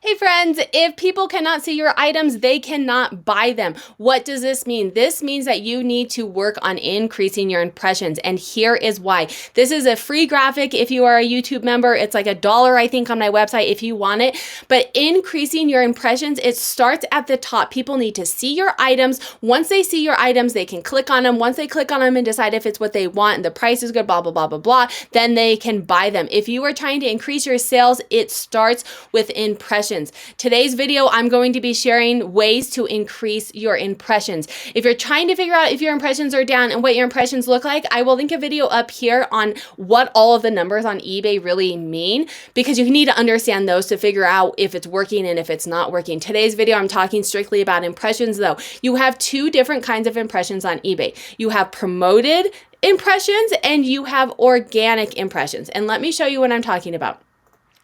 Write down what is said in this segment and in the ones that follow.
Hey friends, if people cannot see your items, they cannot buy them. What does this mean? This means that you need to work on increasing your impressions, and here is why. This is a free graphic if you are a YouTube member. It's like $1, I think, on my website if you want it. But increasing your impressions, it starts at the top. People need to see your items. Once they see your items, they can click on them. Once they click on them and decide if it's what they want and the price is good, blah, blah, blah, blah, blah, then they can buy them. If you are trying to increase your sales, it starts with impressions. Today's video, I'm going to be sharing ways to increase your impressions. If you're trying to figure out if your impressions are down and what your impressions look like, I will link a video up here on what all of the numbers on eBay really mean, because you need to understand those to figure out if it's working and if it's not working. Today's video, I'm talking strictly about impressions though. You have two different kinds of impressions on eBay. You have promoted impressions and you have organic impressions. And let me show you what I'm talking about.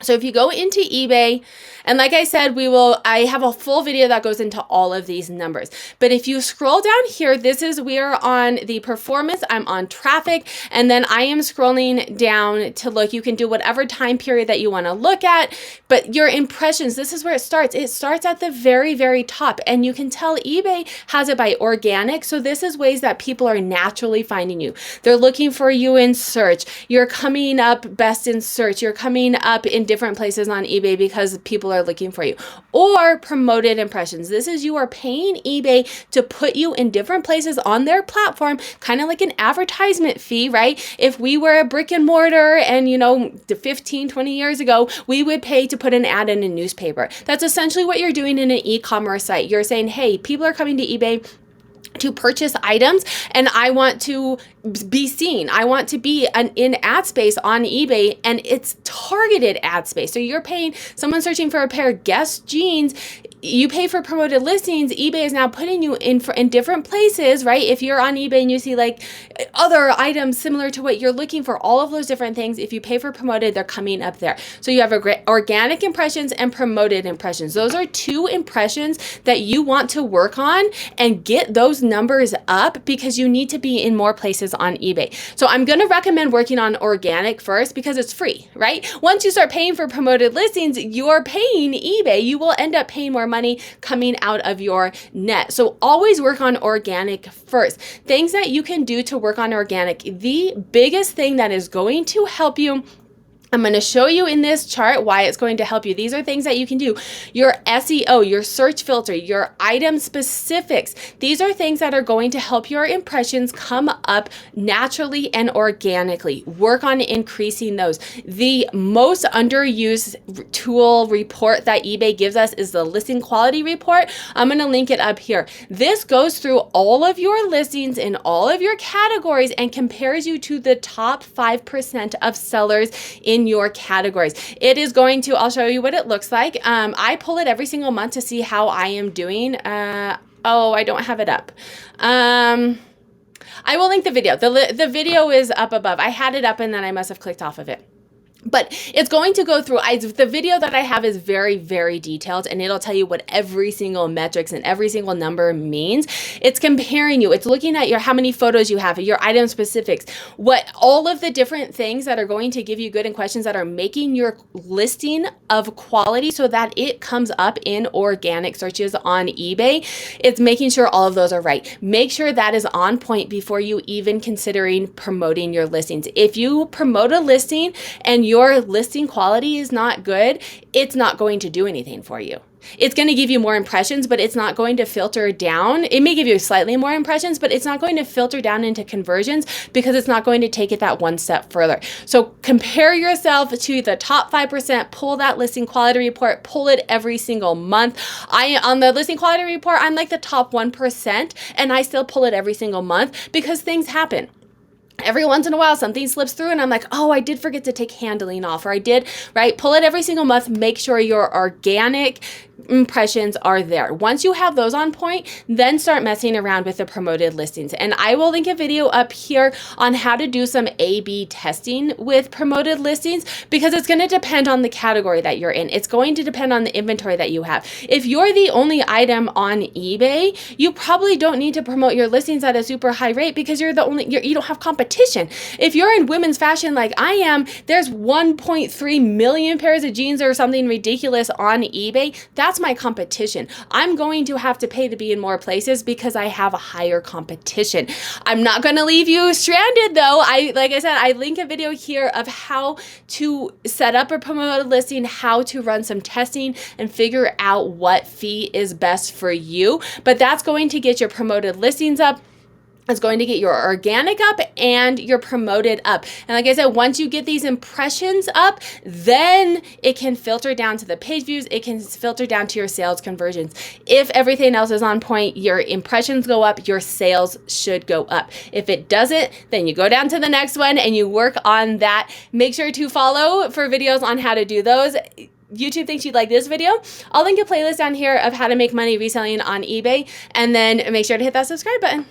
So if you go into eBay, and like I said, I have a full video that goes into all of these numbers. But if you scroll down here, we are on the performance, I'm on traffic, and then I am scrolling down to look. You can do whatever time period that you want to look at, but your impressions, this is where it starts. It starts at the very, very top, and you can tell eBay has it by organic. So this is ways that people are naturally finding you. They're looking for you in search. You're coming up best in search. You're coming up in different places on eBay because people are looking for you. Or promoted impressions. This is you are paying eBay to put you in different places on their platform, kind of like an advertisement fee, right? If we were a brick and mortar and 15, 20 years ago, we would pay to put an ad in a newspaper. That's essentially what you're doing in an e-commerce site. You're saying, hey, people are coming to eBay to purchase items and I want to be seen. I want to be in ad space on eBay, and it's targeted ad space. So you're paying someone searching for a pair of Guess jeans. You pay for promoted listings. eBay is now putting you in different places, right? If you're on eBay and you see like other items similar to what you're looking for, all of those different things, if you pay for promoted, they're coming up there. So you have organic impressions and promoted impressions. Those are two impressions that you want to work on and get those numbers up, because you need to be in more places on eBay. So I'm going to recommend working on organic first because it's free, right? Once you start paying for promoted listings, you're paying eBay. You will end up paying more money coming out of your net. So always work on organic first. Things that you can do to work on organic. The biggest thing that is going to help you, I'm going to show you in this chart why it's going to help you. These are things that you can do. Your SEO, your search filter, your item specifics. These are things that are going to help your impressions come up naturally and organically. Work on increasing those. The most underused tool report that eBay gives us is the listing quality report. I'm going to link it up here. This goes through all of your listings in all of your categories and compares you to the top 5% of sellers in your categories. It is going to, I'll show you what it looks like. I pull it every single month to see how I am doing. Oh, I don't have it up. I will link the video. The video is up above. I had it up and then I must have clicked off of it. But it's going to go through, the video that I have is very, very detailed, and it'll tell you what every single metrics and every single number means. It's comparing you. It's looking at how many photos you have, your item specifics, what all of the different things that are going to give you good impressions that are making your listing of quality so that it comes up in organic searches on eBay. It's making sure all of those are right. Make sure that is on point before you even considering promoting your listings. If you promote a listing and your listing quality is not good, it's not going to do anything for you. It's going to give you more impressions, but it's not going to filter down. It may give you slightly more impressions, but it's not going to filter down into conversions because it's not going to take it that one step further. So compare yourself to the top 5%, pull that listing quality report, pull it every single month. On the listing quality report, I'm like the top 1%, and I still pull it every single month because things happen. Every once in a while, something slips through and I'm like, oh, I did forget to take handling off, or I did, right? Pull it every single month. Make sure your organic impressions are there. Once you have those on point, then start messing around with the promoted listings. And I will link a video up here on how to do some A/B testing with promoted listings, because it's going to depend on the category that you're in. It's going to depend on the inventory that you have. If you're the only item on eBay, you probably don't need to promote your listings at a super high rate, because you don't have competition. If you're in women's fashion like I am, there's 1.3 million pairs of jeans or something ridiculous on eBay. That's my competition. I'm going to have to pay to be in more places because I have a higher competition. I'm not going to leave you stranded though. Like I said, I link a video here of how to set up a promoted listing, how to run some testing and figure out what fee is best for you. But that's going to get your promoted listings up. It's going to get your organic up and your promoted up. And like I said, once you get these impressions up, then it can filter down to the page views. It can filter down to your sales conversions. If everything else is on point, your impressions go up, your sales should go up. If it doesn't, then you go down to the next one and you work on that. Make sure to follow for videos on how to do those. YouTube thinks you'd like this video. I'll link a playlist down here of how to make money reselling on eBay, and then make sure to hit that subscribe button.